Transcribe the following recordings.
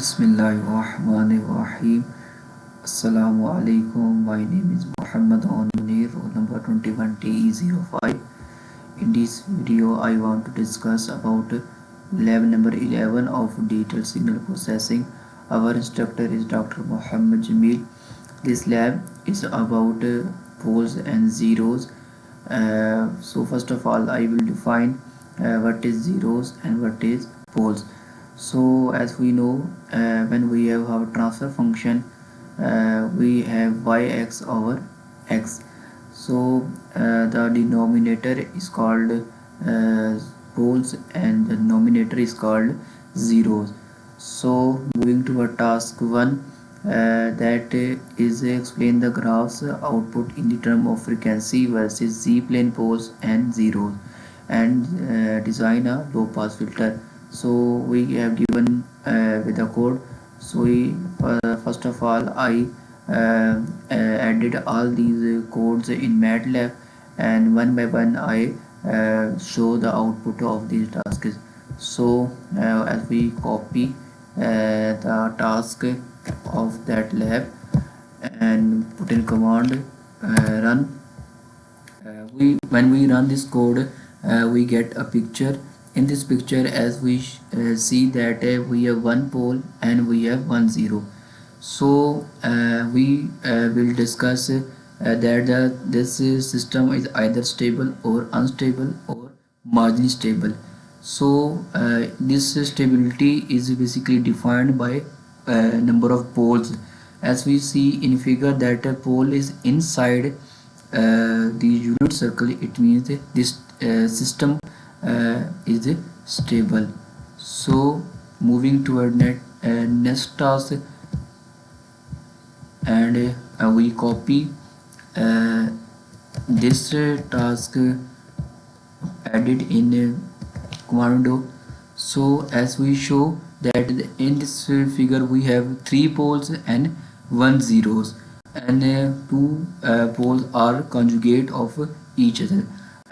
Bismillahirrahmanirrahim. Assalamu alaikum. My name is Muhammad Munir, roll number 21T05. In this video, I want to discuss about lab number 11 of digital signal processing. Our instructor is Dr. Muhammad Jamil. This lab is about poles and zeros. So first of all, I will define what is zeros and what is poles. So as we know, when we have our transfer function, we have y-x over x. So the denominator is called poles and the numerator is called zeros. So moving to our task 1, that is explain the graphs output in the term of frequency versus z-plane poles and zeros, and design a low pass filter. So we have given with the code. So we first of all I added all these codes in MATLAB, and one by one I show the output of these tasks. So as we copy the task of that lab and put in command run, we when we run this code, we get a picture. In this picture, as we see that we have one pole and we have one zero. So we will discuss that this system is either stable or unstable or marginally stable. So this stability is basically defined by number of poles. As we see in figure that a pole is inside the unit circle, it means this system is stable. So moving toward next task, and we copy this task added in command window. So as we show that in this figure we have 3 poles and 1 zeros, and 2 poles are conjugate of each other.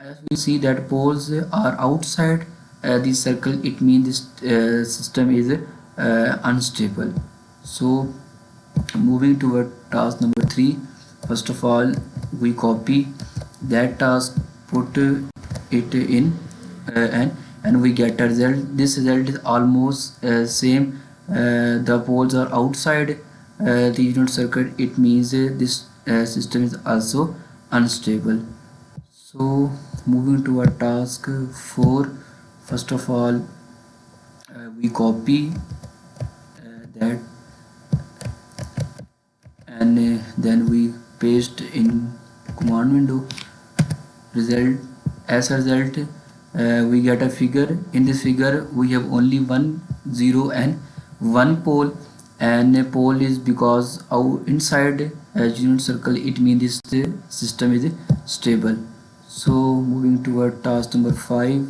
As we see that poles are outside the circle, it means this system is unstable. So moving toward task number 3, first of all we copy that task, put it in and we get a result. This result is almost same. The poles are outside the unit circle, it means this system is also unstable. So moving to our task 4, first of all we copy that, and then we paste in command window result. As a result, we get a figure. In this figure we have only 1 0 and 1 pole, and a pole is because inside a unit circle, it means this system is stable. So moving toward task number 5,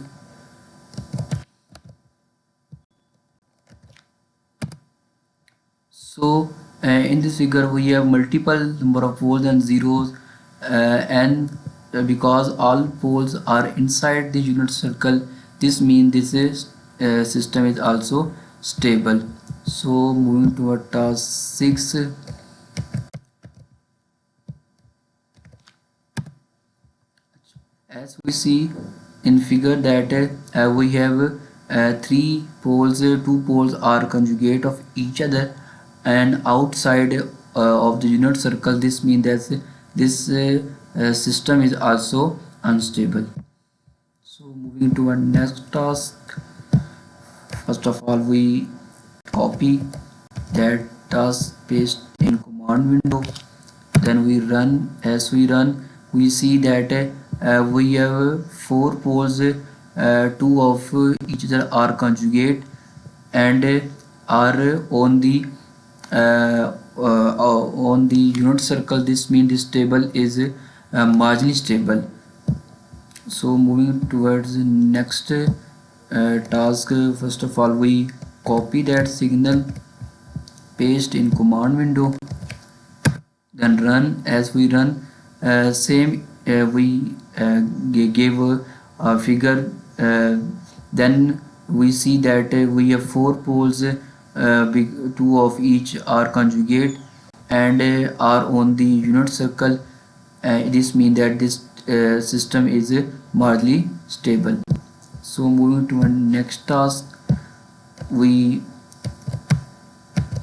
so in this figure we have multiple number of poles and zeros, and because all poles are inside the unit circle, this means this is system is also stable. So moving toward task 6, as we see in figure that we have 3 poles, 2 poles are conjugate of each other and outside of the unit circle, this means that this system is also unstable. So moving to our next task, first of all we copy that task, paste in command window, then we run. As we run, we see that we have 4 poles, 2 of each other are conjugate and are on the unit circle. This means this table is marginally stable. So moving towards the next task, first of all we copy that signal, paste in command window, then run. As we run, same we gave a figure, then we see that we have 4 poles two of each are conjugate and are on the unit circle. This means that this system is marginally stable. So moving to our next task, we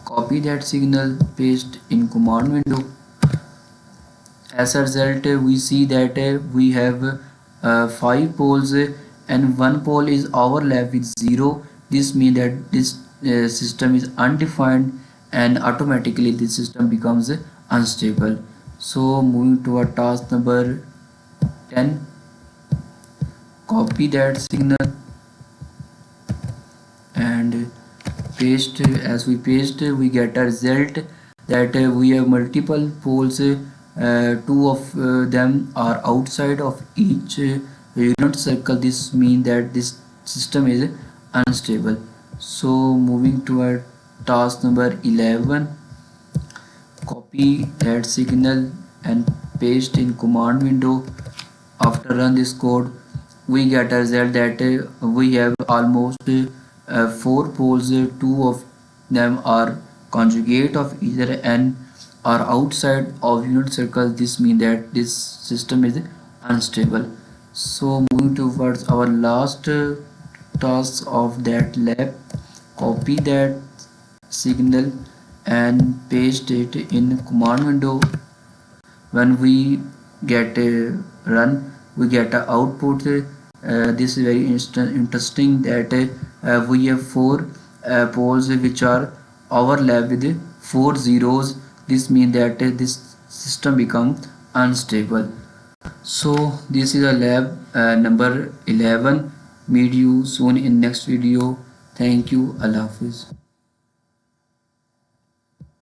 copy that signal, paste in command window. As a result, we see that we have 5 poles and one pole is overlapped with 0. This means that this system is undefined and automatically this system becomes unstable. So moving to our task number 10, copy that signal and paste. As we paste, we get a result that we have multiple poles. Two of them are outside of each unit circle. This means that this system is unstable. So moving to our task number 11, copy that signal and paste in command window. After run this code, we get a result that we have almost 4 poles. Two of them are conjugate of either n are outside of unit circle. This means that this system is unstable. So moving towards our last task of that lab, copy that signal and paste it in command window. When we get a run, we get a output. This is very interesting that we have 4 poles which are overlapped with 4 zeros. This means that this system becomes unstable. So this is a lab number 11. Meet you soon in next video. Thank you. Allah Hafiz.